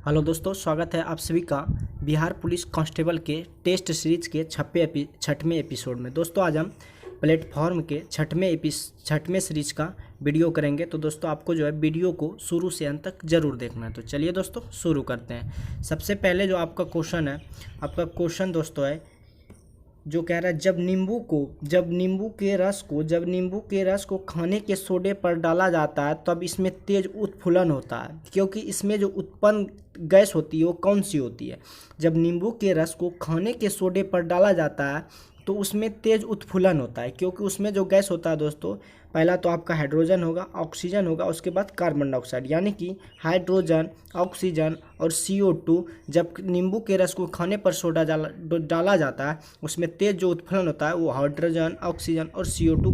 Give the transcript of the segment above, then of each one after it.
Hello दोस्तों, स्वागत है आप सभी का बिहार पुलिस कांस्टेबल के टेस्ट सीरीज के छठवें एपिसोड में। दोस्तों आज हम प्लेटफॉर्म के छठवें सीरीज का वीडियो करेंगे। तो दोस्तों आपको जो है वीडियो को शुरू से अंत तक ज़रूर देखना है। तो चलिए दोस्तों शुरू करते हैं। सबसे पहले जो आपका क्वेश्चन दोस्तों है जो कह रहा है जब नींबू के रस को खाने के सोडे पर डाला जाता है तब इसमें तेज उत्फुलन होता है, क्योंकि इसमें जो उत्पन्न गैस होती है वो कौन सी होती है। जब नींबू के रस को खाने के सोडे पर डाला जाता है तो उसमें तेज उत्फुलन होता है, क्योंकि उसमें जो गैस होता है दोस्तों, पहला तो आपका हाइड्रोजन होगा, ऑक्सीजन होगा, उसके बाद कार्बन डाइऑक्साइड, यानी कि हाइड्रोजन, ऑक्सीजन और CO2 जब नींबू के रस को खाने पर सोडा डाला जाता है उसमें तेज जो उत्फुलन होता है वो हाइड्रोजन, ऑक्सीजन और CO2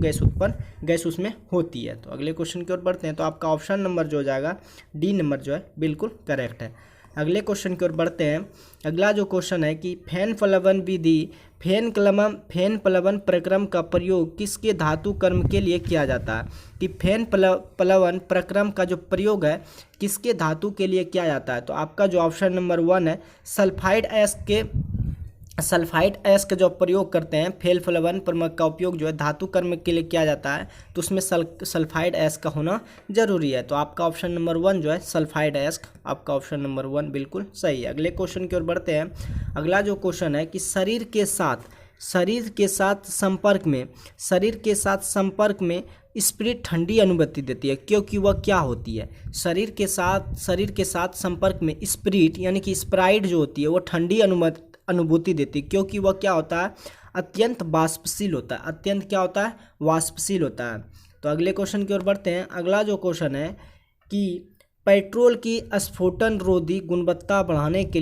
गैस उसमें होती है। तो अगले क्वेश्चन की ओर बढ़ते हैं। तो आपका ऑप्शन नंबर जो हो जाएगा डी नंबर जो है बिल्कुल करेक्ट है। अगले क्वेश्चन की ओर बढ़ते हैं। अगला जो क्वेश्चन है कि फेन प्लवन प्रक्रम का प्रयोग किसके धातु कर्म के लिए किया जाता है। कि फेन प्लवन प्रक्रम का जो प्रयोग है किसके धातु के लिए किया जाता है। तो आपका जो ऑप्शन नंबर 1 है सल्फाइड एस का जो प्रयोग करते हैं, फेन प्लवन प्रक्रम का उपयोग जो है धातु कर्म के लिए किया जाता है, तो उसमें सल्फाइड एस का होना जरूरी है। तो आपका ऑप्शन नंबर 1 जो है सल्फाइड एस, आपका ऑप्शन नंबर 1 बिल्कुल सही है। अगले क्वेश्चन की ओर बढ़ते हैं। अगला जो क्वेश्चन है कि शरीर के साथ संपर्क में स्प्रिट ठंडी अनुभूति देती है, क्योंकि वह क्या होती है। शरीर के साथ संपर्क में स्प्रिट यानी कि स्प्राइट जो होती है वो ठंडी अनुभूति देती है, क्योंकि वह क्या होता है, अत्यंत वाष्पशील होता है। अत्यंत क्या होता है, वाष्पशील होता है। तो अगले क्वेश्चन की ओर बढ़ते हैं। अगला जो क्वेश्चन है कि पेट्रोल की स्फोटन रोधी गुणवत्ता बढ़ाने के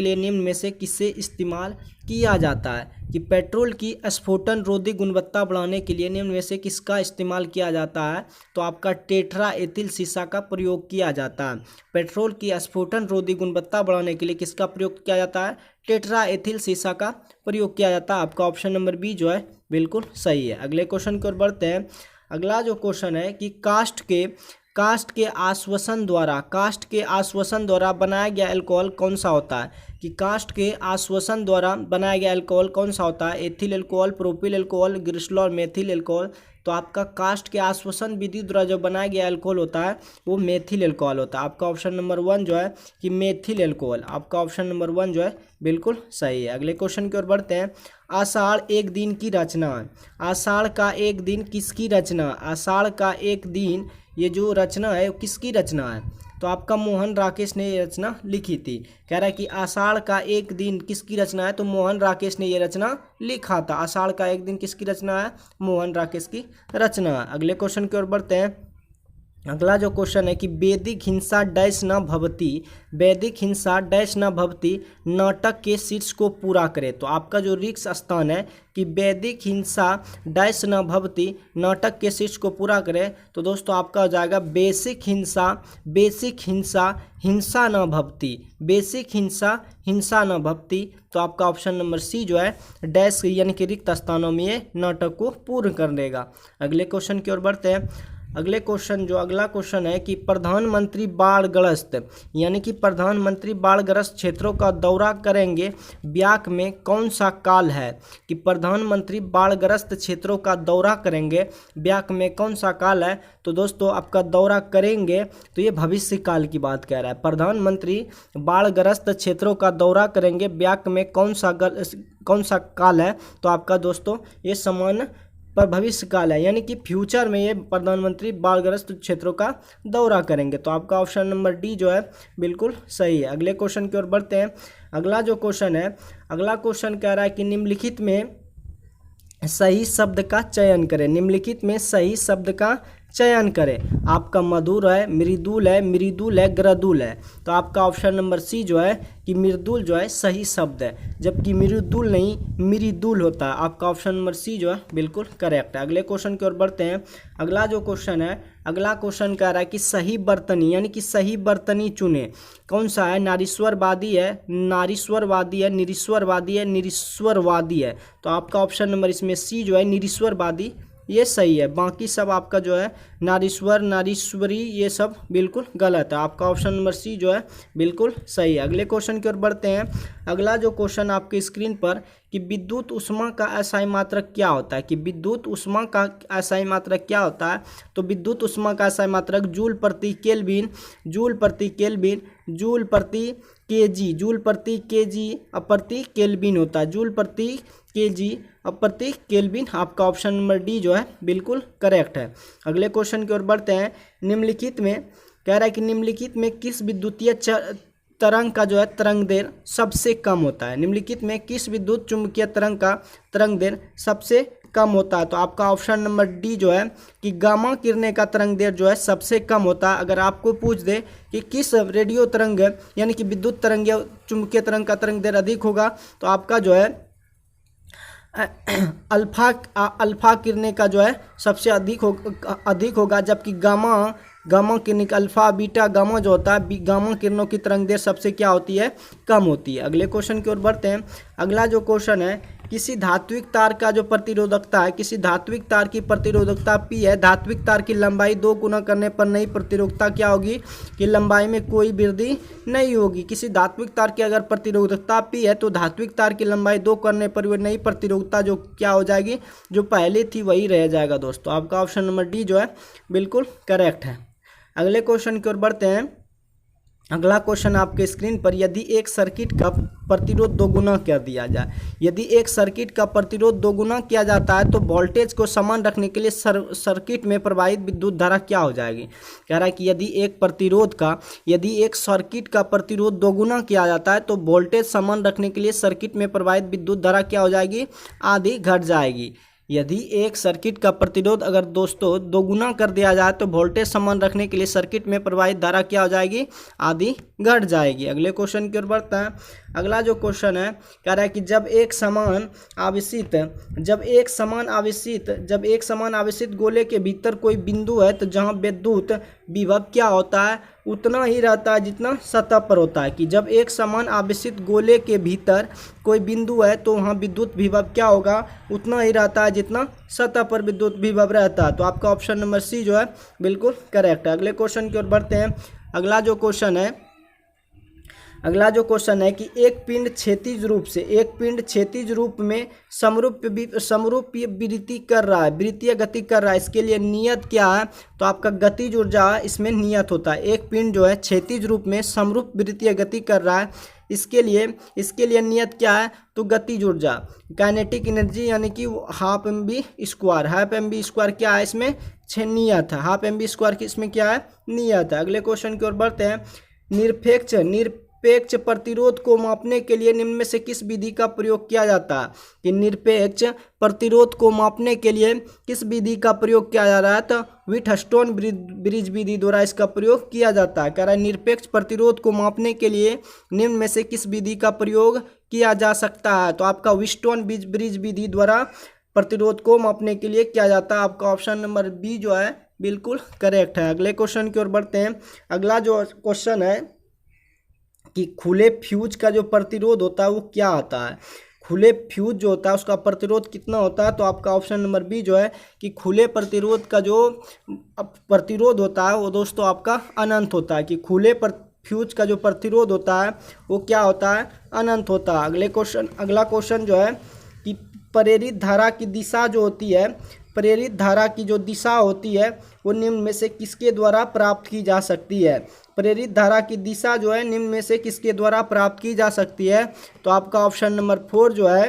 लिए निम्न में से किसे इस्तेमाल किया जाता है। कि पेट्रोल की स्फोटन रोधी गुणवत्ता बढ़ाने के लिए निम्न में से किसका इस्तेमाल किया जाता है। तो आपका टेट्रा एथिल सीसा का प्रयोग किया जाता है। पेट्रोल की स्फोटन रोधी गुणवत्ता बढ़ाने के लिए किसका प्रयोग किया जाता है, टेट्रा एथिल सीसा का प्रयोग किया जाता है। आपका ऑप्शन नंबर बी जो है बिल्कुल सही है। अगले क्वेश्चन की ओर बढ़ते हैं। अगला जो क्वेश्चन है कि कास्ट के आश्वासन द्वारा बनाया गया अल्कोहल कौन सा होता है। कि कास्ट के आश्वासन द्वारा बनाया गया अल्कोहल कौन सा होता है, ethyl alcohol, propyl alcohol, glycerol और मेथिल अल्कोहल। तो आपका कास्ट के आश्वासन विधि द्वारा जो बनाया गया अल्कोहल होता है वो मेथिल अल्कोहल होता है। आपका ऑप्शन नंबर 1 जो है कि मेथिल अल्कोहल, आपका ऑप्शन नंबर 1 जो है बिल्कुल सही है। अगले क्वेश्चन की ओर बढ़ते हैं। आषाढ़ एक दिन की रचना, आषाढ़ का एक दिन किसकी रचना, आषाढ़ का एक दिन ये जो रचना है वो किसकी रचना है। तो आपका मोहन राकेश ने ये रचना लिखी थी। कह रहा है कि आषाढ़ का एक दिन किसकी रचना है, तो मोहन राकेश ने ये रचना लिखा था। आषाढ़ का एक दिन किसकी रचना है, मोहन राकेश की रचना है। अगले क्वेश्चन की ओर बढ़ते हैं। अगला जो क्वेश्चन है कि वैदिक हिंसा डैश न भवती नाटक के शीर्ष को पूरा करे। तो आपका जो रिक्त स्थान है कि वैदिक हिंसा डैश न भवती नाटक के शीर्ष को पूरा करे, तो दोस्तों आपका हो जाएगा बेसिक हिंसा हिंसा न भवती। तो आपका ऑप्शन नंबर सी जो है डैश यानी कि रिक्त स्थानों में ये नाटक को पूर्ण कर देगा। अगले क्वेश्चन की ओर बढ़ते हैं। अगला क्वेश्चन है कि प्रधानमंत्री बाढ़ग्रस्त क्षेत्रों का दौरा करेंगे, ब्याक में कौन सा काल है। कि प्रधानमंत्री बाढ़ग्रस्त क्षेत्रों का दौरा करेंगे, ब्याक में कौन सा काल है। तो दोस्तों आपका दौरा करेंगे तो ये भविष्य काल की बात कह रहा है। प्रधानमंत्री बाढ़ग्रस्त क्षेत्रों का दौरा करेंगे, ब्याक में कौन सा काल है। तो आपका दोस्तों ये समान पर भविष्य काल है, यानी कि फ्यूचर में ये प्रधानमंत्री बाढ़ग्रस्त क्षेत्रों का दौरा करेंगे। तो आपका ऑप्शन नंबर डी जो है बिल्कुल सही है। अगले क्वेश्चन की ओर बढ़ते हैं। अगला क्वेश्चन कह रहा है कि निम्नलिखित में सही शब्द का चयन करें। आपका मधुर है, मृदुल है, ग्रदुल है। तो आपका ऑप्शन नंबर सी जो है कि मृदुल जो है सही शब्द है, जबकि मृदुल नहीं मृदुल होता है। आपका ऑप्शन नंबर सी जो है बिल्कुल करेक्ट है। अगले क्वेश्चन की ओर बढ़ते हैं। अगला क्वेश्चन कह रहा है कि सही बर्तनी यानी कि सही बर्तनी चुने। कौन सा है, नारीश्वरवादी है, निरीश्वरवादी है। तो आपका ऑप्शन नंबर इसमें सी जो है निरीश्वरवादी ये सही है। बाकी सब आपका जो है नारीश्वर, नारीश्वरी, ये सब बिल्कुल गलत है। आपका ऑप्शन नंबर सी जो है बिल्कुल सही है। अगले क्वेश्चन की ओर बढ़ते हैं। अगला जो क्वेश्चन आपके स्क्रीन पर कि विद्युत ऊष्मा का अस्थायी मात्रक क्या होता है, कि विद्युत ऊष्मा का अस्थायी मात्रक क्या होता है। तो विद्युत ऊष्मा का अस्थायी मात्रक जूल प्रति केल्विन, जूल प्रति केल्विन, जूल प्रति केजी, जूल प्रति केजी प्रति केल्विन होता है। जूल प्रति केजी प्रति केल्विन। आपका ऑप्शन नंबर डी जो है बिल्कुल करेक्ट है। अगले क्वेश्चन की ओर बढ़ते हैं। निम्नलिखित में कह रहा है कि निम्नलिखित में किस विद्युतीय तरंग का जो है तरंग देर सबसे कम होता है। निम्नलिखित में किस विद्युत चुंबकीय तरंग का तरंग देर सबसे कम होता है। तो आपका ऑप्शन नंबर डी जो है कि गामा किरणें का तरंग देर जो है सबसे कम होता है। अगर आपको पूछ दे कि किस रेडियो तरंग यानी कि विद्युत तरंग या चुंबकीय तरंग का तरंग देर अधिक होगा, तो आपका जो है अल्फा किरणें का जो है सबसे अधिक होगा, जबकि गामा किरणें अल्फा बीटा गामा जो होता है, गामा किरणों की तरंग देर सबसे क्या होती है, कम होती है। अगले क्वेश्चन की ओर बढ़ते हैं। अगला जो क्वेश्चन है, किसी धात्विक तार का जो प्रतिरोधकता है, किसी धात्विक तार की प्रतिरोधकता P है। धात्विक तार की लंबाई 2 गुना करने पर नई प्रतिरोधकता क्या होगी, कि लंबाई में कोई वृद्धि नहीं होगी। किसी धात्विक तार की अगर प्रतिरोधकता P है तो धात्विक तार की लंबाई 2 करने पर वह नई प्रतिरोधकता जो क्या हो जाएगी, जो पहले थी वही रह जाएगा दोस्तों। आपका ऑप्शन नंबर डी जो है बिल्कुल करेक्ट है। अगले क्वेश्चन की ओर बढ़ते हैं। अगला क्वेश्चन आपके स्क्रीन पर, यदि एक सर्किट का प्रतिरोध 2 गुना कर दिया जाए, यदि एक सर्किट का प्रतिरोध 2 गुना किया जाता है तो वोल्टेज को समान रखने के लिए सर्किट में प्रवाहित विद्युत धारा क्या हो जाएगी। कह रहा है कि यदि एक सर्किट का प्रतिरोध 2 गुना किया जाता है तो वोल्टेज समान रखने के लिए सर्किट में प्रवाहित विद्युत धारा क्या हो जाएगी, आधी घट जाएगी। यदि एक सर्किट का प्रतिरोध अगर दोस्तों 2 गुना कर दिया जाए तो वोल्टेज समान रखने के लिए सर्किट में प्रवाहित धारा क्या हो जाएगी, आधी घट जाएगी। अगले क्वेश्चन की ओर बढ़ते हैं। अगला जो क्वेश्चन है, कह रहा है कि जब एक समान आवेशित गोले के भीतर कोई बिंदु है तो जहां विद्युत विभव क्या होता है, उतना ही रहता है जितना सतह पर होता है। कि जब एक समान आवेशित गोले के भीतर कोई बिंदु है तो वहाँ विद्युत विभव क्या होगा, उतना ही रहता है जितना सतह पर विद्युत विभव रहता है। तो आपका ऑप्शन नंबर सी जो है बिल्कुल करेक्ट है। अगले क्वेश्चन की ओर बढ़ते हैं। अगला जो क्वेश्चन है कि एक पिंड क्षैतिज रूप में समरूपीय वृत्ति कर रहा है, वृत्तीय गति कर रहा है। इसके लिए नियत क्या है, तो आपका गतिज ऊर्जा इसमें नियत होता है। एक पिंड जो है क्षैतिज रूप में समरूप वृत्तीय गति कर रहा है, इसके लिए नियत क्या है, तो गतिज ऊर्जा, काइनेटिक एनर्जी यानी कि हाफ एम बी स्क्वायर क्या है, इसमें नियत है। हाफ एम बी स्क्वायर की इसमें क्या है, नियत है। अगले क्वेश्चन की ओर बढ़ते हैं। निरपेक्ष प्रतिरोध को मापने के लिए निम्न में से किस विधि का प्रयोग किया जाता है। कि निरपेक्ष प्रतिरोध को मापने के लिए किस विधि का प्रयोग किया जा रहा है, तो व्हीटस्टोन ब्रिज विधि द्वारा इसका प्रयोग किया जाता है। कह रहा है निरपेक्ष प्रतिरोध को मापने के लिए निम्न में से किस विधि का प्रयोग किया जा सकता है। तो आपका व्हीटस्टोन ब्रिज विधि द्वारा प्रतिरोध को मापने के लिए किया जाता है। आपका ऑप्शन नंबर बी जो है बिल्कुल करेक्ट है। अगले क्वेश्चन की ओर बढ़ते हैं। अगला जो क्वेश्चन है कि खुले फ्यूज का जो प्रतिरोध होता है वो क्या होता है। खुले फ्यूज जो होता है उसका प्रतिरोध कितना होता है। तो आपका ऑप्शन नंबर बी जो है कि खुले प्रतिरोध का जो प्रतिरोध होता है वो दोस्तों आपका अनंत होता है। कि खुले फ्यूज का जो प्रतिरोध होता है वो क्या होता है, अनंत होता है। अगला क्वेश्चन जो है कि प्रेरित धारा की दिशा जो होती है, प्रेरित धारा की जो दिशा होती है वो निम्न में से किसके द्वारा प्राप्त की जा सकती है। प्रेरित धारा की दिशा जो है निम्न में से किसके द्वारा प्राप्त की जा सकती है। तो आपका ऑप्शन नंबर 4 जो है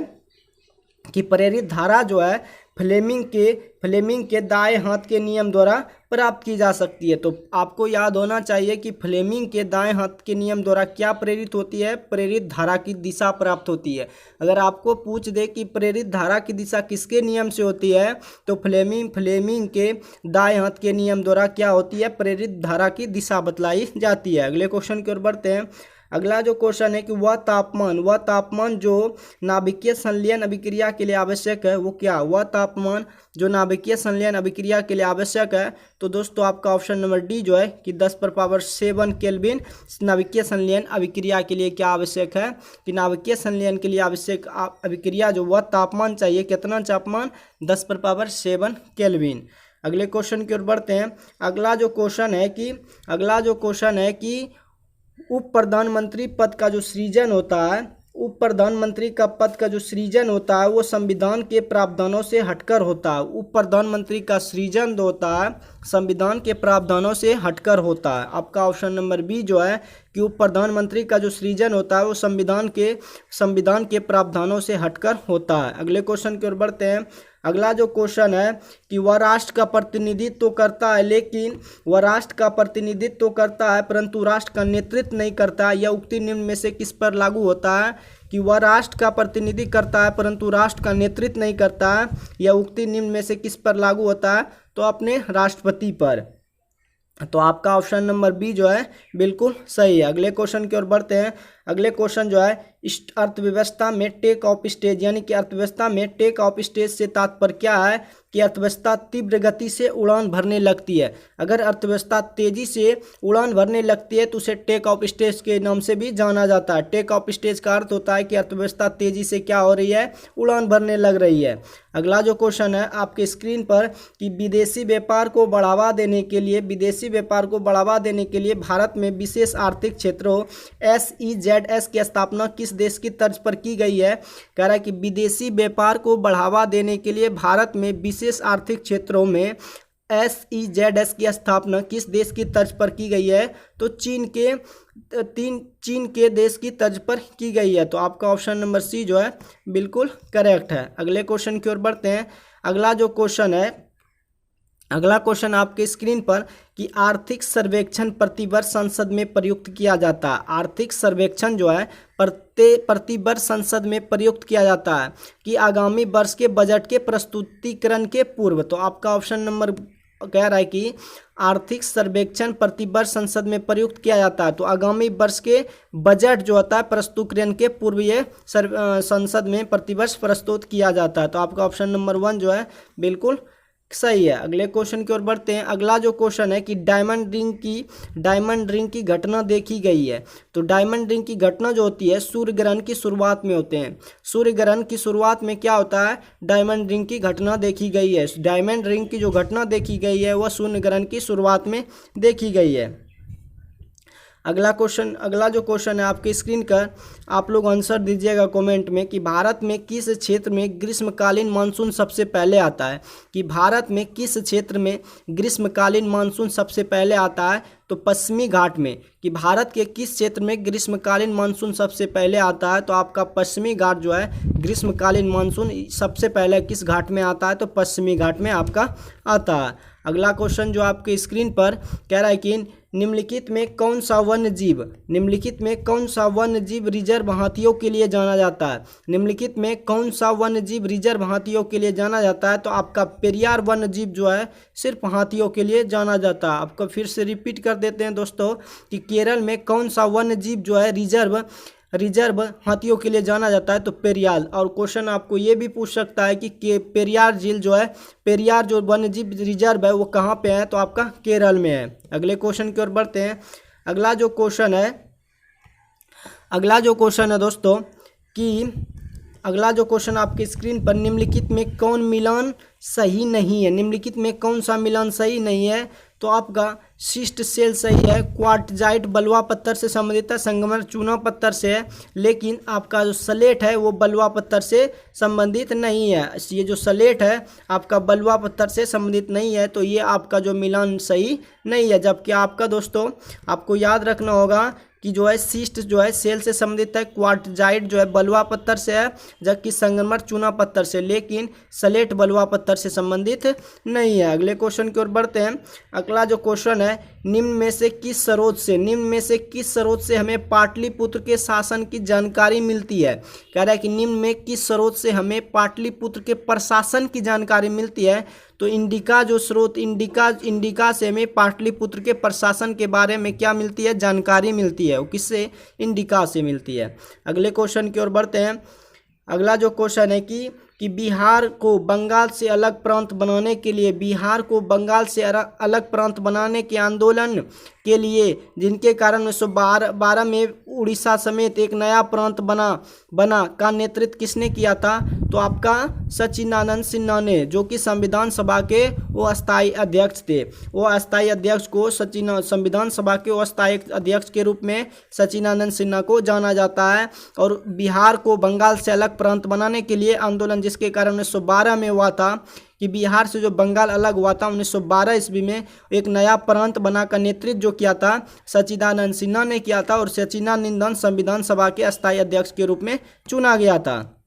कि प्रेरित धारा जो है फ्लेमिंग के दाएं हाथ के नियम द्वारा प्राप्त की जा सकती है। तो आपको याद होना चाहिए कि फ्लेमिंग के दाएं हाथ के नियम द्वारा क्या प्रेरित होती है, प्रेरित धारा की दिशा प्राप्त होती है। अगर आपको पूछ दे कि प्रेरित धारा की दिशा किसके नियम से होती है, तो फ्लेमिंग के दाएं हाथ के नियम द्वारा क्या होती है, प्रेरित धारा की दिशा बतलाई जाती है। अगले क्वेश्चन की ओर बढ़ते हैं। अगला जो क्वेश्चन है कि वह तापमान जो नाभिकीय संलयन अभिक्रिया के लिए आवश्यक है वो क्या? वह तापमान जो नाभिकीय संलयन अभिक्रिया के लिए आवश्यक है, तो दोस्तों आपका ऑप्शन नंबर डी जो है कि 10⁻7 केल्विन नाभिकीय संलयन अभिक्रिया के लिए क्या आवश्यक है कि नाभिकीय संलयन के लिए आवश्यक अभिक्रिया जो वह तापमान चाहिए, कितना तापमान? 10⁻7 केल्विन। अगले क्वेश्चन की ओर बढ़ते हैं। अगला जो क्वेश्चन है कि उप प्रधानमंत्री पद का जो सृजन होता है, उप प्रधानमंत्री का पद का जो सृजन होता है वो संविधान के प्रावधानों से हटकर होता है। उप प्रधानमंत्री का सृजन जो होता है संविधान के प्रावधानों से हटकर होता है। आपका ऑप्शन नंबर बी जो है कि उप प्रधानमंत्री का जो सृजन होता है वो संविधान के प्रावधानों से हटकर होता है। अगले क्वेश्चन की ओर बढ़ते हैं। अगला जो क्वेश्चन है कि वह राष्ट्र का प्रतिनिधित्व करता है, लेकिन वह राष्ट्र का प्रतिनिधित्व करता है परंतु राष्ट्र का नेतृत्व नहीं करता है। यह उक्ति निम्न में से किस पर लागू होता है? कि वह राष्ट्र का प्रतिनिधित्व करता है परंतु राष्ट्र का नेतृत्व नहीं करता है। यह उक्ति निम्न में से किस पर लागू होता है? तो अपने राष्ट्रपति पर। तो आपका ऑप्शन नंबर बी जो है बिल्कुल सही है। अगले क्वेश्चन की ओर बढ़ते हैं। अगले क्वेश्चन जो है अर्थव्यवस्था में टेक ऑफ स्टेज, यानी कि अर्थव्यवस्था में टेक ऑफ स्टेज से तात्पर्य क्या है कि अर्थव्यवस्था तीव्र गति से उड़ान भरने लगती है। अगर अर्थव्यवस्था तेजी से उड़ान भरने लगती है तो उसे टेक ऑफ स्टेज के नाम से भी जाना जाता है। टेक ऑफ स्टेज का अर्थ होता है कि अर्थव्यवस्था तेजी से क्या हो रही है? उड़ान भरने लग रही है। अगला जो क्वेश्चन है आपके स्क्रीन पर कि विदेशी व्यापार को बढ़ावा देने के लिए भारत में विशेष आर्थिक क्षेत्रों SEZS की स्थापना किस देश की तर्ज पर की गई है? कह रहा है कि विदेशी व्यापार को बढ़ावा देने के लिए भारत में विशेष आर्थिक क्षेत्रों में SEZS की स्थापना किस देश की तर्ज पर की गई है? तो चीन के देश की तर्ज पर की गई है। तो आपका ऑप्शन नंबर सी जो है बिल्कुल करेक्ट है। अगले क्वेश्चन की ओर बढ़ते हैं। अगला क्वेश्चन आपके स्क्रीन पर कि आर्थिक सर्वेक्षण प्रतिवर्ष संसद में प्रयुक्त किया जाता है। आर्थिक सर्वेक्षण जो है प्रतिवर्ष संसद में प्रयुक्त किया जाता है कि आगामी वर्ष के बजट के प्रस्तुतिकरण के पूर्व। तो आपका ऑप्शन नंबर कह रहा है कि आर्थिक सर्वेक्षण प्रतिवर्ष संसद में प्रयुक्त किया जाता है। तो आगामी वर्ष के बजट जो होता है प्रस्तुतिकरण के पूर्व ये संसद में प्रतिवर्ष प्रस्तुत किया जाता है। तो आपका ऑप्शन नंबर 1 जो है बिल्कुल सही है। अगले क्वेश्चन की ओर बढ़ते हैं। अगला जो क्वेश्चन है कि डायमंड रिंग की घटना देखी गई है। तो डायमंड रिंग की घटना जो होती है सूर्य ग्रहण की शुरुआत में होते हैं। सूर्य ग्रहण की शुरुआत में क्या होता है? डायमंड रिंग की घटना देखी गई है। डायमंड रिंग की जो घटना देखी गई है वह सूर्य ग्रहण की शुरुआत में देखी गई है। अगला जो क्वेश्चन है आपके स्क्रीन पर, आप लोग आंसर दीजिएगा कमेंट में कि भारत में किस क्षेत्र में ग्रीष्मकालीन मानसून सबसे पहले आता है? कि भारत में किस क्षेत्र में ग्रीष्मकालीन मानसून सबसे पहले आता है? तो पश्चिमी घाट में। कि भारत के किस क्षेत्र में ग्रीष्मकालीन मानसून सबसे पहले आता है? तो आपका पश्चिमी घाट जो है ग्रीष्मकालीन मानसून सबसे पहले किस घाट में आता है? तो पश्चिमी घाट में आपका आता है। अगला क्वेश्चन जो आपके स्क्रीन पर कह रहा है कि निम्नलिखित में कौन सा वन्य जीव रिजर्व हाथियों के लिए जाना जाता है? निम्नलिखित में कौन सा वन्य जीव रिजर्व हाथियों के लिए जाना जाता है? तो आपका पेरियार वन्य जीव जो है सिर्फ हाथियों के लिए जाना जाता है। आपको फिर से रिपीट कर देते हैं दोस्तों कि केरल में कौन सा वन्य जीव जो है रिजर्व हाथियों के लिए जाना जाता है? तो पेरियार। और क्वेश्चन आपको ये भी पूछ सकता है कि पेरियार झील जो है, पेरियार जो वन्यजीव रिजर्व है वो कहाँ पे है? तो आपका केरल में है। अगले क्वेश्चन की ओर बढ़ते हैं। अगला जो क्वेश्चन है दोस्तों कि अगला जो क्वेश्चन आपकी स्क्रीन पर, निम्नलिखित में कौन मिलान सही नहीं है? निम्नलिखित में कौन सा मिलान सही नहीं है? तो आपका शिस्ट सेल सही है, क्वार्टजाइट बलुआ पत्थर से संबंधित है, संगमरमर चूना पत्थर से है, लेकिन आपका जो सलेट है वो बलुआ पत्थर से संबंधित नहीं है। ये जो सलेट है आपका बलुआ पत्थर से संबंधित नहीं है, तो ये आपका जो मिलान सही नहीं है। जबकि आपका दोस्तों आपको याद रखना होगा कि जो है शिस्ट जो है सेल से संबंधित है, क्वार्टजाइट जो है बलुआ पत्थर से है, जबकि संगमरमर चूना पत्थर से, लेकिन सलेट बलुआ पत्थर से संबंधित नहीं है। अगले क्वेश्चन की ओर बढ़ते हैं। अगला जो क्वेश्चन है, निम्न में से किस स्रोत से हमें पाटलिपुत्र के शासन की जानकारी मिलती है? कह रहा है कि निम्न में किस स्रोत से हमें पाटलिपुत्र के प्रशासन की जानकारी मिलती है? तो इंडिका जो स्रोत इंडिका से हमें पाटलिपुत्र के प्रशासन के बारे में क्या मिलती है, जानकारी मिलती है, वो किससे, इंडिका से मिलती है। अगले क्वेश्चन की ओर बढ़ते हैं। अगला जो क्वेश्चन है कि बिहार को बंगाल से अलग प्रांत बनाने के लिए, बिहार को बंगाल से अलग प्रांत बनाने के आंदोलन के लिए जिनके कारण 1912 में उड़ीसा समेत एक नया प्रांत बना का नेतृत्व किसने किया था, तो आपका सच्चिदानंद सिन्हा ने, जो कि संविधान सभा के वो अस्थायी अध्यक्ष थे। वो अस्थायी अध्यक्ष को संविधान सभा के वो अस्थायी अध्यक्ष के रूप में सच्चिदानंद सिन्हा को जाना जाता है। और बिहार को बंगाल से अलग प्रांत बनाने के लिए आंदोलन जिसके कारण 1912 में हुआ था, कि बिहार से जो बंगाल अलग हुआ था 1912 ईस्वी में, एक नया प्रांत बना का नेतृत्व जो किया था सच्चिदानंद सिन्हा ने किया था, और सच्चिदानंदन संविधान सभा के अस्थायी अध्यक्ष के रूप में चुना गया था।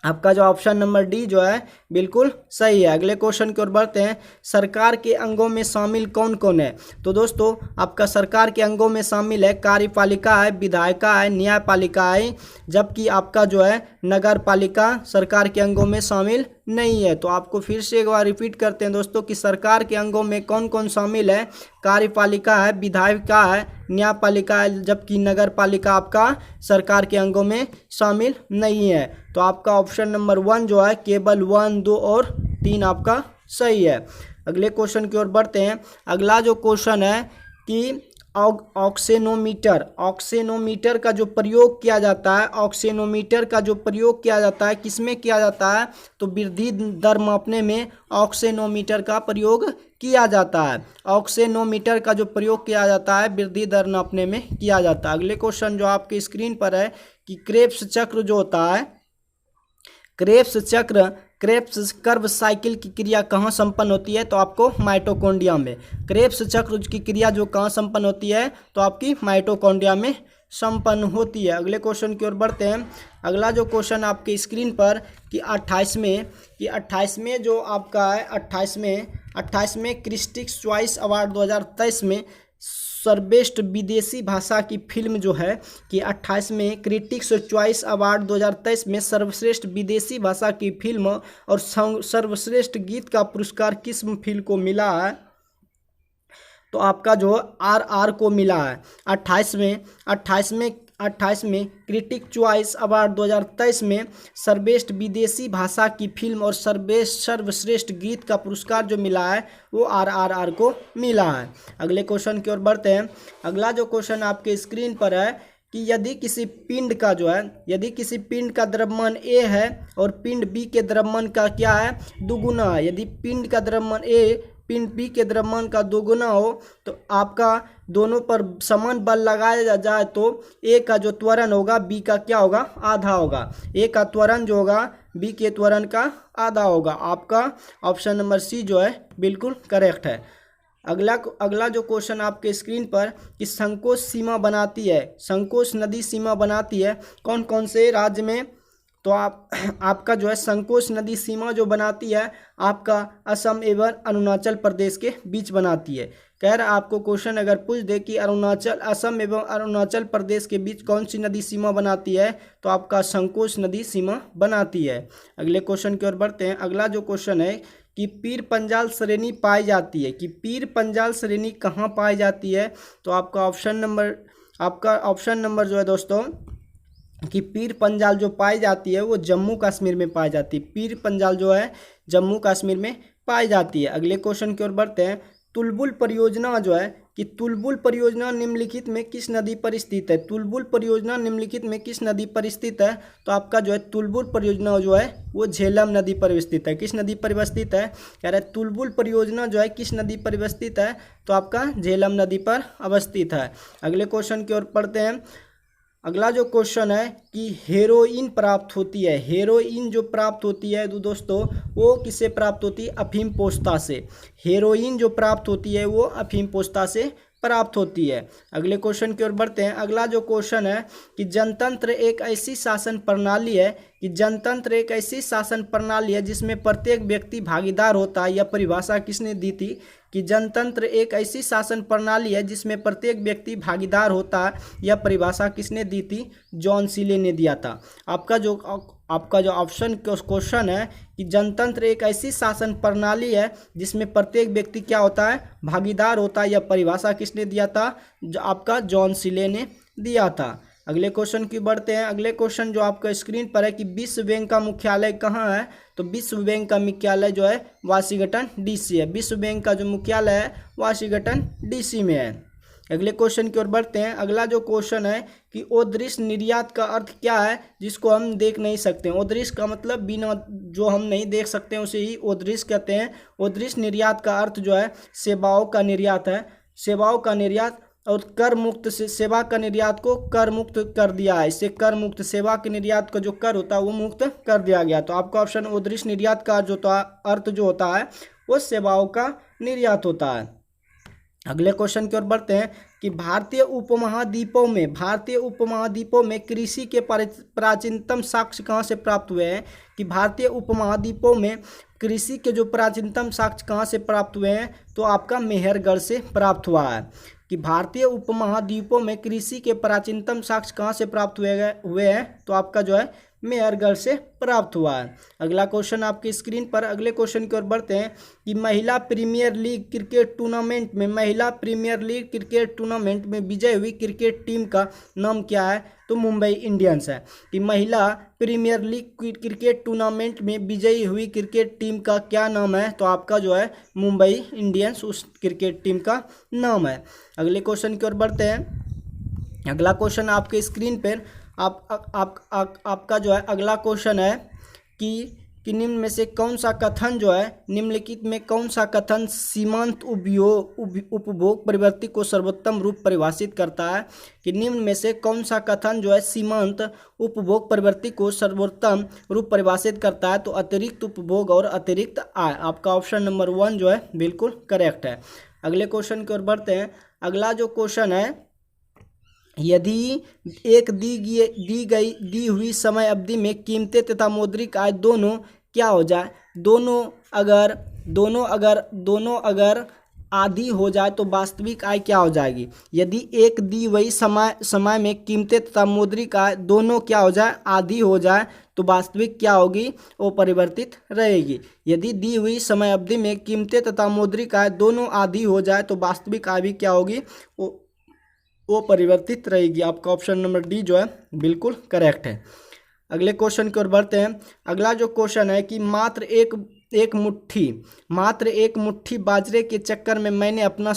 आपका जो ऑप्शन नंबर डी जो है बिल्कुल सही है। अगले क्वेश्चन की ओर बढ़ते हैं। सरकार के अंगों में शामिल कौन कौन है, तो दोस्तों आपका सरकार के अंगों में शामिल है कार्यपालिका है, विधायिका है, न्यायपालिका है, जबकि आपका जो है नगर पालिका सरकार के अंगों में शामिल नहीं है। तो आपको फिर से एक बार रिपीट करते हैं दोस्तों कि सरकार के अंगों में कौन कौन शामिल है, कार्यपालिका है, विधायिका है, न्यायपालिका है, जबकि नगर पालिका आपका सरकार के अंगों में शामिल नहीं है। तो आपका ऑप्शन नंबर 1 जो है केवल 1, 2 और 3 आपका सही है। अगले क्वेश्चन की ओर बढ़ते हैं। अगला जो क्वेश्चन है कि ऑक्सेनोमीटर का जो प्रयोग किया जाता है, ऑक्सेनोमीटर का जो प्रयोग किया जाता है किसमें किया जाता है, तो वृद्धि दर मापने में ऑक्सेनोमीटर का प्रयोग किया जाता है। ऑक्सेनोमीटर का जो प्रयोग किया जाता है वृद्धि दर नापने में किया जाता है। अगले क्वेश्चन जो आपके स्क्रीन पर है कि क्रेब्स चक्र जो होता है, क्रेब्स कर्व साइकिल की क्रिया कहाँ संपन्न होती है, तो आपको माइटोकॉन्ड्रिया में। क्रेब्स चक्र की क्रिया जो कहाँ संपन्न होती है, तो आपकी माइटोकॉन्ड्रिया में संपन्न होती है। अगले क्वेश्चन की ओर बढ़ते हैं। अगला जो क्वेश्चन आपके स्क्रीन पर कि 28वें जो आपका है 28वें क्रिटिक्स चॉइस अवार्ड 2023 में सर्वश्रेष्ठ विदेशी भाषा की फिल्म जो है कि 28वें क्रिटिक्स चॉइस अवार्ड 2023 में सर्वश्रेष्ठ विदेशी भाषा की फिल्म और सर्वश्रेष्ठ गीत का पुरस्कार किस फिल्म को मिला है, तो आपका जो RR को मिला है। 28वें क्रिटिक चॉइस अवार्ड 2023 में सर्वश्रेष्ठ विदेशी भाषा की फिल्म और सर्वश्रेष्ठ गीत का पुरस्कार जो मिला है वो RRR को मिला है। अगले क्वेश्चन की ओर बढ़ते हैं। अगला जो क्वेश्चन आपके स्क्रीन पर है कि यदि किसी पिंड का द्रव्यमान A है और पिंड B के द्रव्यमान का क्या है, दुगुना है। यदि पिंड का द्रव्यमान A पिंड B के द्रव्यमान का दोगुना हो तो आपका दोनों पर समान बल लगाया जाए तो A का जो त्वरण होगा B का क्या होगा, आधा होगा। A का त्वरण जो होगा B के त्वरण का आधा होगा। आपका ऑप्शन नंबर सी जो है बिल्कुल करेक्ट है। अगला जो क्वेश्चन आपके स्क्रीन पर कि संकोच नदी सीमा बनाती है कौन कौन से राज्य में, तो आपका जो है संकोच नदी सीमा जो बनाती है आपका असम एवं अरुणाचल प्रदेश के बीच बनाती है। कह रहा आपको क्वेश्चन अगर पूछ दे कि असम एवं अरुणाचल प्रदेश के बीच कौन सी नदी सीमा बनाती है, तो आपका संकोच नदी सीमा बनाती है। अगले क्वेश्चन की ओर बढ़ते हैं। अगला जो क्वेश्चन है कि पीर पंजाल श्रेणी पाई जाती है, कि पीर पंजाल श्रेणी कहाँ पाई जाती है, तो आपका ऑप्शन नंबर जो है दोस्तों कि पीर पंजाल जो पाई जाती है वो जम्मू कश्मीर में पाई जाती है। पीर पंजाल जो है जम्मू कश्मीर में पाई जाती है। अगले क्वेश्चन की ओर बढ़ते हैं। तुलबुल परियोजना जो है कि तुलबुल परियोजना निम्नलिखित में किस नदी पर स्थित है, तुलबुल परियोजना निम्नलिखित में किस नदी पर स्थित है, तो आपका जो है तुलबुल परियोजना जो है वो झेलम नदी पर स्थित है। किस नदी पर स्थित है, कह रहा है तुलबुल परियोजना जो है किस नदी पर स्थित है, तो आपका झेलम नदी पर अवस्थित है। अगले क्वेश्चन की ओर पढ़ते हैं। अगला जो क्वेश्चन है कि हेरोइन प्राप्त होती है, हेरोइन जो प्राप्त होती है तो दोस्तों वो किससे प्राप्त होती है, अफीम पोस्ता से। हेरोइन जो प्राप्त होती है वो अफीम पोस्ता से प्राप्त होती है। अगले क्वेश्चन की ओर बढ़ते हैं। अगला जो क्वेश्चन है कि जनतंत्र एक ऐसी शासन प्रणाली है जिसमें प्रत्येक व्यक्ति भागीदार होता है। यह परिभाषा किसने दी थी, कि जनतंत्र एक ऐसी शासन प्रणाली है जिसमें प्रत्येक व्यक्ति भागीदार होता है। यह परिभाषा किसने दी थी, जॉन सीले ने दिया था। आपका जो आपका जो ऑप्शन क्वेश्चन है कि जनतंत्र एक ऐसी शासन प्रणाली है जिसमें प्रत्येक व्यक्ति क्या होता है, भागीदार होता है। यह परिभाषा किसने दिया था, जो आपका जॉन सीले ने दिया था। अगले क्वेश्चन की बढ़ते हैं। अगले क्वेश्चन जो आपका स्क्रीन पर है कि विश्व बैंक का मुख्यालय कहाँ है, तो विश्व बैंक का मुख्यालय जो है वाशिंगटन डीसी है। विश्व बैंक का जो मुख्यालय है वाशिंगटन डीसी में है। अगले क्वेश्चन की ओर बढ़ते हैं। अगला जो क्वेश्चन है कि अदृश्य निर्यात का अर्थ क्या है जिसको हम देख नहीं सकते। अदृश्य का मतलब बिना, जो हम नहीं देख सकते उसे ही अदृश्य कहते हैं। अदृश्य निर्यात का अर्थ जो है सेवाओं का निर्यात है। सेवाओं का निर्यात और कर मुक्त से सेवा का निर्यात को कर मुक्त कर दिया है। इससे कर मुक्त, सेवा के निर्यात का जो कर होता है वो मुक्त कर दिया गया। तो आपका ऑप्शन अदृश्य निर्यात का अर्थ जो होता है वो सेवाओं का निर्यात होता है। अगले क्वेश्चन की ओर बढ़ते हैं कि भारतीय उपमहाद्वीपों में कृषि के प्राचीनतम साक्ष्य कहाँ से प्राप्त हुए हैं, कि भारतीय उपमहाद्वीपों में कृषि के जो प्राचीनतम साक्ष्य कहाँ से प्राप्त हुए हैं, तो आपका मेहरगढ़ से प्राप्त हुआ है। कि भारतीय उपमहाद्वीपों में कृषि के प्राचीनतम साक्ष्य कहाँ से प्राप्त हुए हैं, तो आपका जो है मेहरगढ़ से प्राप्त हुआ है। अगला क्वेश्चन आपकी स्क्रीन पर। अगले क्वेश्चन की ओर बढ़ते हैं कि महिला प्रीमियर लीग क्रिकेट टूर्नामेंट में विजय हुई क्रिकेट टीम का नाम क्या है, तो मुंबई इंडियंस है। कि महिला प्रीमियर लीग क्रिकेट टूर्नामेंट में विजयी हुई क्रिकेट टीम का क्या नाम है, तो आपका जो है मुंबई इंडियंस उस क्रिकेट टीम का नाम है। अगले क्वेश्चन की ओर बढ़ते हैं। अगला क्वेश्चन आपके स्क्रीन पर आपका जो है अगला क्वेश्चन है कि निम्न में से कौन सा कथन जो है, निम्नलिखित में कौन सा कथन सीमांत उपभोग प्रवृत्ति को सर्वोत्तम रूप परिभाषित करता है। कि निम्न में से कौन सा कथन जो है सीमांत उपभोग प्रवृत्ति को सर्वोत्तम रूप परिभाषित करता है, तो अतिरिक्त उपभोग और अतिरिक्त आय। आपका ऑप्शन नंबर 1 जो है बिल्कुल करेक्ट है। अगले क्वेश्चन की ओर बढ़ते हैं। अगला जो क्वेश्चन है, यदि एक दी हुई समय अवधि में कीमतें तथा मौद्रिक आय दोनों क्या हो जाए, दोनों अगर आधी हो जाए तो वास्तविक आय क्या हो जाएगी। यदि एक दी हुई समय में कीमतें तथा मौद्रिक आय दोनों क्या हो जाए, आधी हो जाए, तो वास्तविक क्या होगी, वो परिवर्तित रहेगी। यदि दी हुई समय अवधि में कीमतें तथा मौद्रिक आय दोनों आधी हो जाए तो वास्तविक आय भी क्या होगी, वो परिवर्तित रहेगी। आपका ऑप्शन नंबर डी जो है बिल्कुल करेक्ट है। अगले क्वेश्चन की ओर बढ़ते हैं। अगला जो क्वेश्चन है कि मात्र एक मुट्ठी बाजरे के चक्कर में मैंने अपना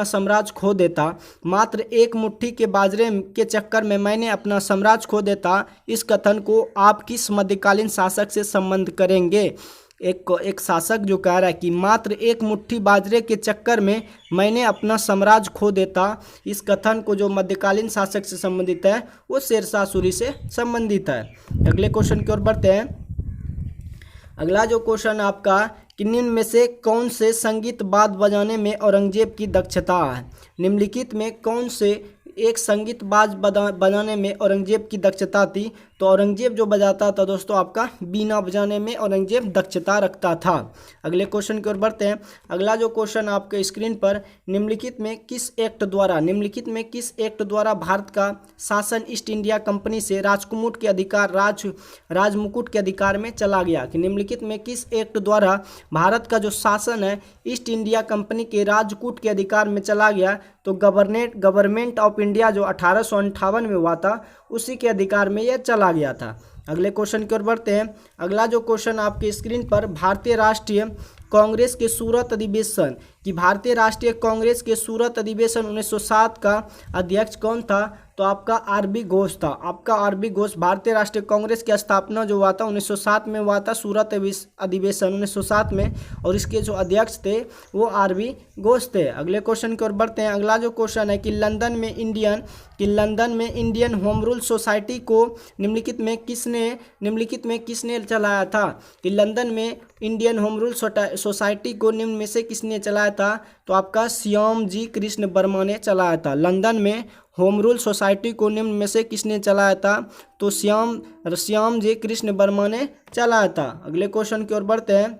साम्राज्य खो देता। मात्र एक मुट्ठी के बाजरे के चक्कर में मैंने अपना साम्राज्य खो देता। इस कथन को आप किस मध्यकालीन शासक से संबंध करेंगे। एक शासक जो कह रहा है कि मात्र एक मुट्ठी बाजरे के चक्कर में मैंने अपना साम्राज्य खो देता, इस कथन को जो मध्यकालीन शासक से संबंधित है वो शेरशाह सूरी से संबंधित है। अगले क्वेश्चन की ओर बढ़ते हैं। अगला जो क्वेश्चन आपका कि निम्न में से कौन से संगीत वाद्य बजाने में औरंगजेब की दक्षता है। निम्नलिखित में कौन से एक संगीत बजाने में औरंगजेब की दक्षता थी, तो औरंगजेब जो बजाता था दोस्तों आपका बीना बजाने में औरंगजेब दक्षता रखता था। अगले क्वेश्चन की ओर बढ़ते हैं। अगला जो क्वेश्चन आपके स्क्रीन पर, निम्नलिखित में किस एक्ट द्वारा भारत का शासन ईस्ट इंडिया कंपनी से राजमुकुट के अधिकार में चला गया। कि निम्नलिखित में किस एक्ट द्वारा भारत का जो शासन है ईस्ट इंडिया कंपनी के राजकूट के अधिकार में चला गया, तो गवर्नमेंट ऑफ इंडिया जो 1858 में हुआ था उसी के अधिकार में यह चला गया था। अगले क्वेश्चन की ओर बढ़ते हैं। अगला जो क्वेश्चन आपके स्क्रीन पर, भारतीय राष्ट्रीय कांग्रेस के सूरत अधिवेशन, कि भारतीय राष्ट्रीय कांग्रेस के सूरत अधिवेशन 1907 का अध्यक्ष कौन था, तो आपका आर.बी. घोष था। आपका आर.बी. घोष, भारतीय राष्ट्रीय कांग्रेस की स्थापना जो हुआ था 1907 में हुआ था, सूरत अधिवेशन 1907 में, और इसके जो अध्यक्ष थे वो आर.बी. घोष थे। अगले क्वेश्चन की ओर बढ़ते हैं। अगला जो क्वेश्चन है कि लंदन में इंडियन होम रूल सोसाइटी को निम्नलिखित में किसने चलाया था। कि लंदन में इंडियन होम रूल सोसाइटी को निम्न में से किसने चलाया था, तो आपका श्यामजी कृष्ण वर्मा ने चलाया था। लंदन में होम रूल सोसाइटी को निम्न में से किसने चलाया था, तो श्यामजी कृष्ण वर्मा ने चलाया था। अगले क्वेश्चन की ओर बढ़ते हैं।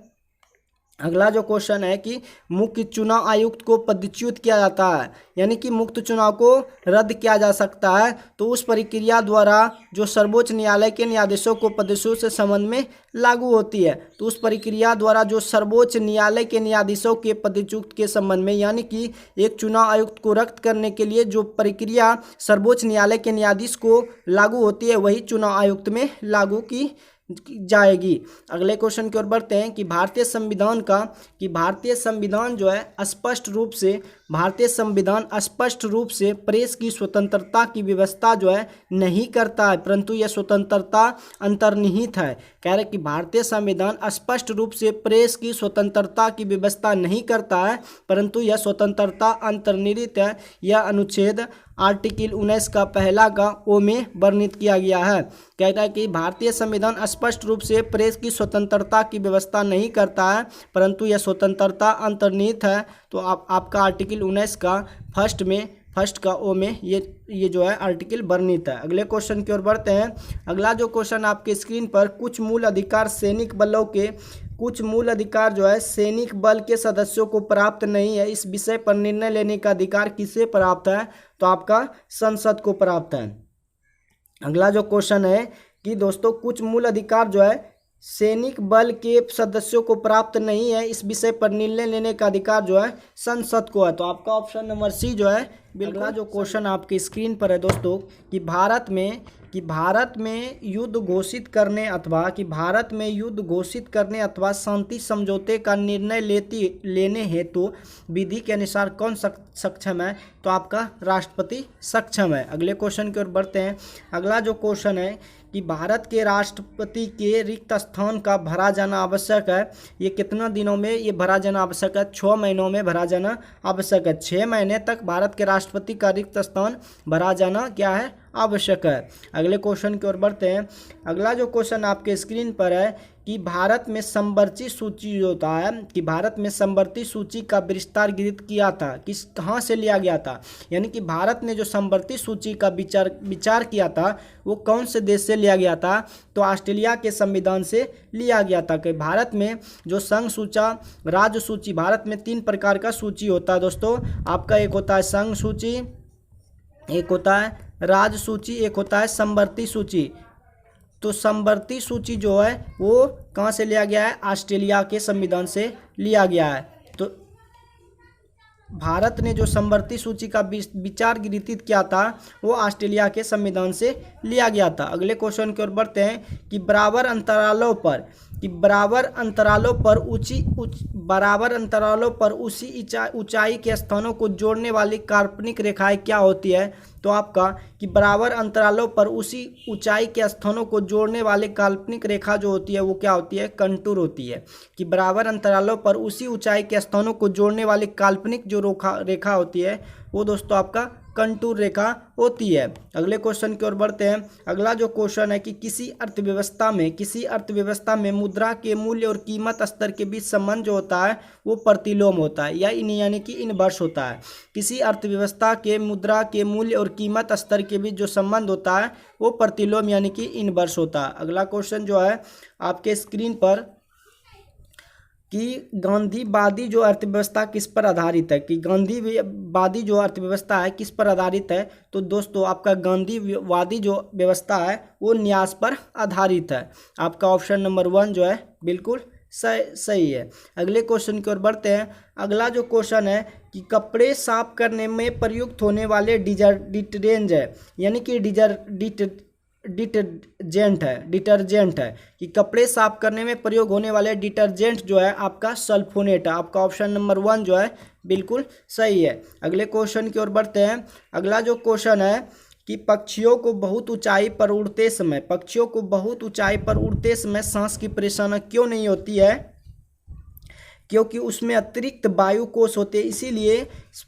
अगला जो क्वेश्चन है कि मुख्य चुनाव आयुक्त को पदच्युत किया जाता है, यानी कि मुक्त चुनाव को रद्द किया जा सकता है, तो उस प्रक्रिया द्वारा जो सर्वोच्च न्यायालय के न्यायाधीशों को पदच्युत से संबंध में लागू होती है। तो उस प्रक्रिया द्वारा जो सर्वोच्च न्यायालय के न्यायाधीशों के पदच्युत के संबंध में, यानी कि एक चुनाव आयुक्त को रद्द करने के लिए जो प्रक्रिया सर्वोच्च न्यायालय के न्यायाधीश को लागू होती है वही चुनाव आयुक्त में लागू की जाएगी। अगले क्वेश्चन की ओर बढ़ते हैं कि भारतीय संविधान जो है स्पष्ट रूप से प्रेस की स्वतंत्रता की व्यवस्था जो है नहीं करता है, परंतु यह स्वतंत्रता अंतर्निहित है। कह रहे कि भारतीय संविधान स्पष्ट रूप से प्रेस की स्वतंत्रता की व्यवस्था नहीं करता है, परंतु यह स्वतंत्रता अंतर्निहित है। यह अनुच्छेद आर्टिकल 19 का पहला का ओ में वर्णित किया गया है। कहता है कि भारतीय संविधान स्पष्ट रूप से प्रेस की स्वतंत्रता की व्यवस्था नहीं करता है, परंतु यह स्वतंत्रता अंतर्निहित है। तो आपका आर्टिकल 19 का फर्स्ट का ओ में ये जो है आर्टिकल वर्णित है। अगले क्वेश्चन की ओर बढ़ते हैं। अगला जो क्वेश्चन आपके स्क्रीन पर कुछ मूल अधिकार जो है सैनिक बल के सदस्यों को प्राप्त नहीं है, इस विषय पर निर्णय लेने का अधिकार किसे प्राप्त है? तो आपका संसद को प्राप्त है। अगला जो क्वेश्चन है कि दोस्तों कुछ मूल अधिकार जो है सैनिक बल के सदस्यों को प्राप्त नहीं है, इस विषय पर निर्णय लेने का अधिकार जो है संसद को है। तो आपका ऑप्शन नंबर सी जो है। अगला जो क्वेश्चन आपकी स्क्रीन पर है दोस्तों कि भारत में युद्ध घोषित करने अथवा शांति समझौते का निर्णय लेने हेतु विधि के अनुसार कौन सक्षम है? तो आपका राष्ट्रपति सक्षम है। अगले क्वेश्चन की ओर बढ़ते हैं। अगला जो क्वेश्चन है कि भारत के राष्ट्रपति के रिक्त स्थान का भरा जाना आवश्यक है। ये कितना दिनों में ये भरा जाना आवश्यक है? 6 महीनों में भरा जाना आवश्यक है। 6 महीने तक भारत के राष्ट्रपति का रिक्त स्थान भरा जाना क्या है? आवश्यक है। अगले क्वेश्चन की ओर बढ़ते हैं। अगला जो क्वेश्चन आपके स्क्रीन पर है कि भारत में समवर्ती सूची होता है कि भारत में समवर्ती सूची का विस्तार गृहीत किया था, कहाँ से लिया गया था? यानी कि भारत ने जो समवर्ती सूची का विचार किया था वो कौन से देश से लिया गया था? तो ऑस्ट्रेलिया के संविधान से लिया गया था। कि भारत में जो संघ सूचा, राज्य सूची, भारत में 3 प्रकार का सूची होता है दोस्तों। आपका एक होता है संघ सूची, एक होता है राज्य सूची, एक होता है समवर्ती सूची। तो समवर्ती सूची जो है वो कहाँ से लिया गया है? ऑस्ट्रेलिया के संविधान से लिया गया है। तो भारत ने जो समवर्ती सूची का विचार गृहीत किया था वो ऑस्ट्रेलिया के संविधान से लिया गया था। अगले क्वेश्चन की ओर बढ़ते हैं कि बराबर अंतरालों पर उसी ऊंचाई के स्थानों को जोड़ने वाली काल्पनिक रेखाएं क्या होती है? तो आपका कि बराबर अंतरालों पर उसी ऊंचाई के स्थानों को जोड़ने वाली काल्पनिक रेखा जो होती है वो क्या होती है? कंटूर होती है। कि बराबर अंतरालों पर उसी ऊंचाई के स्थानों को जोड़ने वाली काल्पनिक जो रेखा होती है वो दोस्तों आपका कंटूर रेखा होती है। अगले क्वेश्चन की ओर बढ़ते हैं। अगला जो क्वेश्चन है कि किसी अर्थव्यवस्था में मुद्रा के मूल्य और कीमत स्तर के बीच संबंध जो होता है वो प्रतिलोम होता है या यानी कि इनवर्स होता है। किसी अर्थव्यवस्था के मुद्रा के मूल्य और कीमत स्तर के बीच जो संबंध होता है वो प्रतिलोम यानी कि इनवर्स होता है। अगला क्वेश्चन जो है आपके स्क्रीन पर कि गांधीवादी जो अर्थव्यवस्था किस पर आधारित है? कि गांधीवादी जो अर्थव्यवस्था है किस पर आधारित है? तो दोस्तों आपका गांधीवादी जो व्यवस्था है वो न्यास पर आधारित है। आपका ऑप्शन नंबर 1 जो है बिल्कुल सही है। अगले क्वेश्चन की ओर बढ़ते हैं। अगला जो क्वेश्चन है कि कपड़े साफ करने में प्रयुक्त होने वाले डिटर्जेंट है, यानी कि डिटर्जेंट है कि कपड़े साफ करने में प्रयोग होने वाले डिटर्जेंट जो है आपका सल्फोनेट है। आपका ऑप्शन नंबर 1 जो है बिल्कुल सही है। अगले क्वेश्चन की ओर बढ़ते हैं। अगला जो क्वेश्चन है कि पक्षियों को बहुत ऊंचाई पर उड़ते समय सांस की परेशानी क्यों नहीं होती है? क्योंकि उसमें अतिरिक्त वायु कोश होते हैं, इसीलिए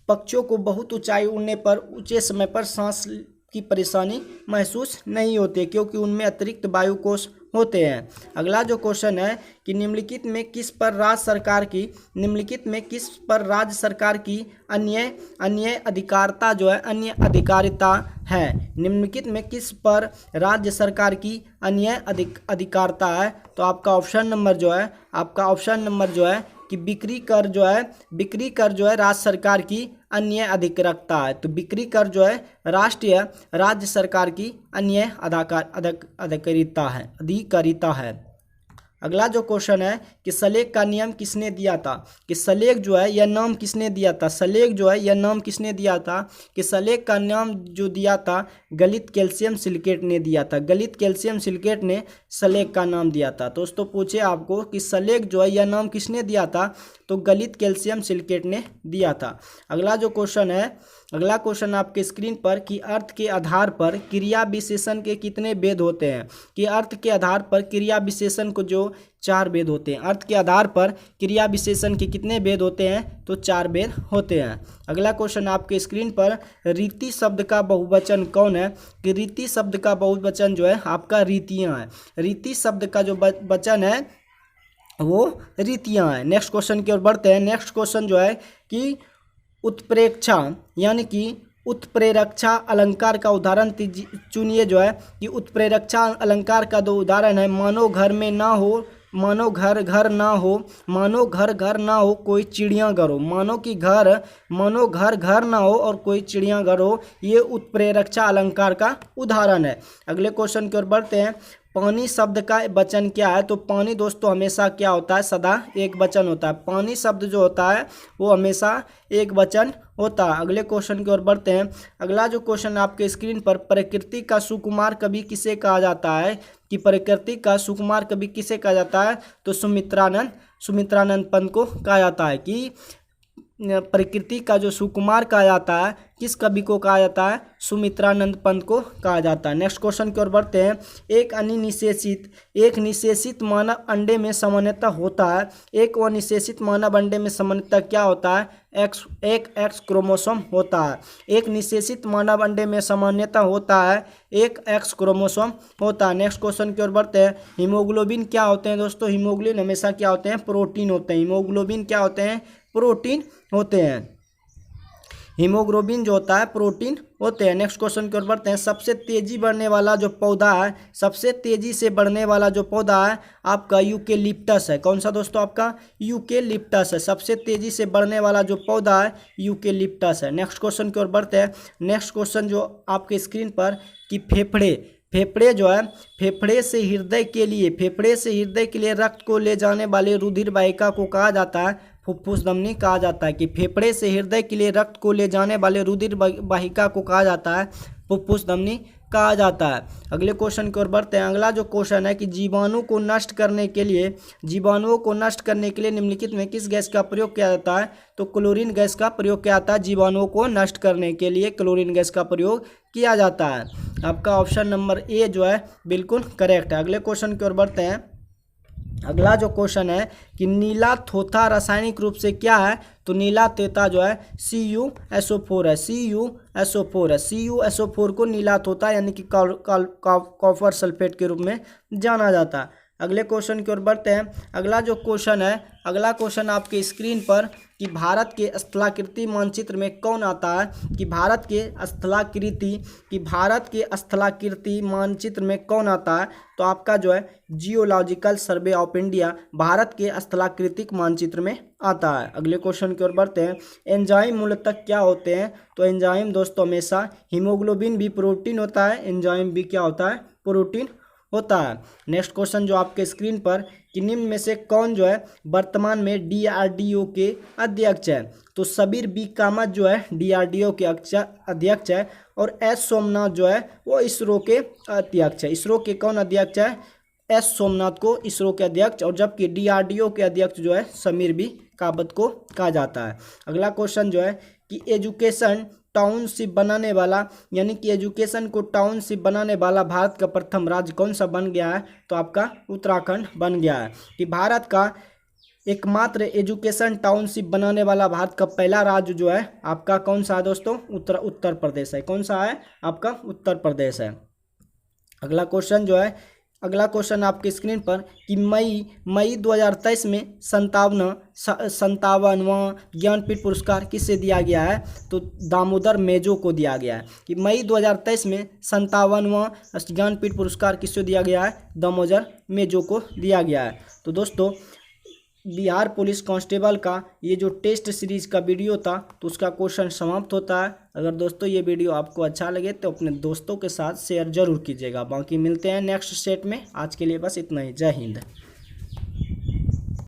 पक्षियों को बहुत ऊंचाई उड़ने पर ऊंचे समय पर सांस की परेशानी महसूस नहीं होती, क्योंकि उनमें अतिरिक्त वायु कोश होते हैं। अगला जो क्वेश्चन है कि निम्नलिखित में किस पर राज्य सरकार की अन्य अधिकारिता है? निम्नलिखित में किस पर राज्य सरकार की अन्य अधिकारिता है? तो आपका ऑप्शन नंबर जो है कि बिक्री कर जो है राज्य सरकार की अन्य अधिकृतता है। तो बिक्री कर जो है राज्य सरकार की अन्य अधिकारिता है। अगला जो क्वेश्चन है कि सलेक का नियम किसने दिया था, कि सलेक जो है यह नाम किसने दिया था, सलेक जो है यह नाम किसने दिया था, कि सलेक का नाम जो दिया था गलित कैल्शियम सिलिकेट ने दिया था। गलित कैल्शियम सिलिकेट ने सलेक का नाम दिया था। दोस्तों पूछे आपको कि सलेक जो है यह नाम किसने दिया था, तो गलित कैल्शियम सिलिकेट ने दिया था। अगला क्वेश्चन आपके स्क्रीन पर कि अर्थ के आधार पर क्रिया विशेषण के कितने भेद होते हैं, कि अर्थ के आधार पर क्रिया विशेषण को जो 4 भेद होते हैं। अर्थ के आधार पर क्रिया विशेषण के कितने भेद होते हैं, तो 4 भेद होते हैं। अगला क्वेश्चन आपके स्क्रीन पर रीति शब्द का बहुवचन कौन है, कि रीति शब्द का बहुवचन जो है आपका रीतियाँ है। रीति शब्द का जो वचन है वो रीतियाँ हैं। नेक्स्ट क्वेश्चन की ओर बढ़ते हैं। नेक्स्ट क्वेश्चन जो है कि उत्प्रेक्षा यानी कि उत्प्रेरक्षा अलंकार का उदाहरण चुनिए। जो है कि उत्प्रेरक्षा अलंकार का दो उदाहरण है, मानो घर में ना हो, मानो घर ना हो, मानो घर ना हो कोई चिड़ियाघर हो। मानो घर ना हो और कोई चिड़ियाघर हो, ये उत्प्रेरक्षा अलंकार का उदाहरण है। अगले क्वेश्चन की ओर बढ़ते हैं। पानी शब्द का वचन क्या है, तो पानी दोस्तों हमेशा क्या होता है, सदा एक वचन होता है। पानी शब्द जो होता है वो हमेशा एक वचन होता है। अगले क्वेश्चन की ओर बढ़ते हैं। अगला जो क्वेश्चन आपके स्क्रीन पर, प्रकृति का सुकुमार कवि किसे कहा जाता है, कि प्रकृति का सुकुमार कवि किसे कहा जाता है, तो सुमित्रानंद पंत को कहा जाता है। कि प्रकृति का जो सुकुमार कहा जाता है किस कवि को कहा जाता है, सुमित्रानंद पंत को कहा जाता है। नेक्स्ट क्वेश्चन की ओर बढ़ते हैं। एक निषेचित मानव अंडे में सामान्यतः होता है। एक व निषेचित मानव अंडे में सामान्यतः क्या होता है, एक एक्स क्रोमोसोम होता है। एक निषेचित मानव अंडे में सामान्यतः होता है एक एक्स क्रोमोसोम होता है। नेक्स्ट क्वेश्चन की ओर बढ़ते हैं। हीमोग्लोबिन क्या होते हैं दोस्तों, हीमोग्लोबिन हमेशा क्या होते हैं, प्रोटीन होते हैं। हीमोग्लोबिन क्या होते हैं, प्रोटीन होते हैं। हीमोग्लोबिन जो होता है प्रोटीन होते हैं। नेक्स्ट क्वेश्चन की ओर बढ़ते हैं। सबसे तेजी बढ़ने वाला जो पौधा है, सबसे तेजी से बढ़ने वाला जो पौधा है आपका यूकेलिप्टस है। कौन सा दोस्तों, आपका यूकेलिप्टस है। सबसे तेजी से बढ़ने वाला जो पौधा है यूकेलिप्टस है। नेक्स्ट क्वेश्चन की ओर बढ़ते हैं। नेक्स्ट क्वेश्चन जो आपके स्क्रीन पर कि फेफड़े जो है फेफड़े से हृदय के लिए रक्त को ले जाने वाले रुधिर वाहिका को कहा जाता है फुफ्फुस धमनी कहा जाता है। कि फेफड़े से हृदय के लिए रक्त को ले जाने वाले रुधिर वाहिका को कहा जाता है फुफ्फुस धमनी कहा जाता है। अगले क्वेश्चन की ओर बढ़ते हैं। अगला जो क्वेश्चन है कि जीवाणुओं को नष्ट करने के लिए निम्नलिखित में किस गैस का प्रयोग किया जाता है, तो क्लोरीन गैस का प्रयोग किया जाता है। जीवाणुओं को नष्ट करने के लिए क्लोरीन गैस का प्रयोग किया जाता है। आपका ऑप्शन नंबर ए जो है बिल्कुल करेक्ट है। अगले क्वेश्चन की ओर बढ़ते हैं। अगला जो क्वेश्चन है कि नीला थोथा रासायनिक रूप से क्या है, तो नीला थोथा जो है CuSO4 है। CuSO4 को नीला थोथा यानी कि कॉपर सल्फेट के रूप में जाना जाता है। अगले क्वेश्चन की ओर बढ़ते हैं। अगला क्वेश्चन आपके स्क्रीन पर कि भारत के स्थलाकृति मानचित्र में कौन आता है, कि भारत के स्थलाकृति मानचित्र में कौन आता है, तो आपका जो है geological survey of India Bharat के स्थलाकृतिक मानचित्र में आता है। अगले क्वेश्चन की ओर बढ़ते हैं। एंजाइम मूलतः क्या होते हैं, तो एंजाइम दोस्तों हमेशा हीमोग्लोबिन भी प्रोटीन होता है, एंजाइम भी क्या होता है, प्रोटीन होता है। नेक्स्ट क्वेश्चन जो आपके स्क्रीन पर कि निम्न में से कौन जो है वर्तमान में DRDO के अध्यक्ष है, तो सबीर बी कामत जो है DRDO के अध्यक्ष है और एस सोमनाथ जो है वो इसरो के अध्यक्ष है। इसरो के कौन अध्यक्ष है, एस सोमनाथ को इसरो के अध्यक्ष, और जबकि DRDO के अध्यक्ष जो है समीर बी कामत को कहा जाता है। अगला क्वेश्चन जो है कि एजुकेशन टाउनशिप बनाने वाला यानी कि एजुकेशन को टाउनशिप बनाने वाला भारत का प्रथम राज्य कौन सा बन गया है, तो आपका उत्तराखंड बन गया है। कि भारत का एकमात्र एजुकेशन टाउनशिप बनाने वाला भारत का पहला राज्य जो है आपका कौन सा है दोस्तों, उत्तर प्रदेश है। कौन सा है, आपका उत्तर प्रदेश है। अगला क्वेश्चन आपके स्क्रीन पर कि मई 2023 में 57वां ज्ञानपीठ पुरस्कार किसे दिया गया है, तो दामोदर मेजो को दिया गया है। कि मई 2023 में 57वां ज्ञानपीठ पुरस्कार किसे दिया गया है, दामोदर मेजो को दिया गया है। तो दोस्तों बिहार पुलिस कांस्टेबल का ये जो टेस्ट सीरीज का वीडियो था तो उसका क्वेश्चन समाप्त होता है। अगर दोस्तों ये वीडियो आपको अच्छा लगे तो अपने दोस्तों के साथ शेयर जरूर कीजिएगा। बाकी मिलते हैं नेक्स्ट सेट में, आज के लिए बस इतना ही। जय हिंद।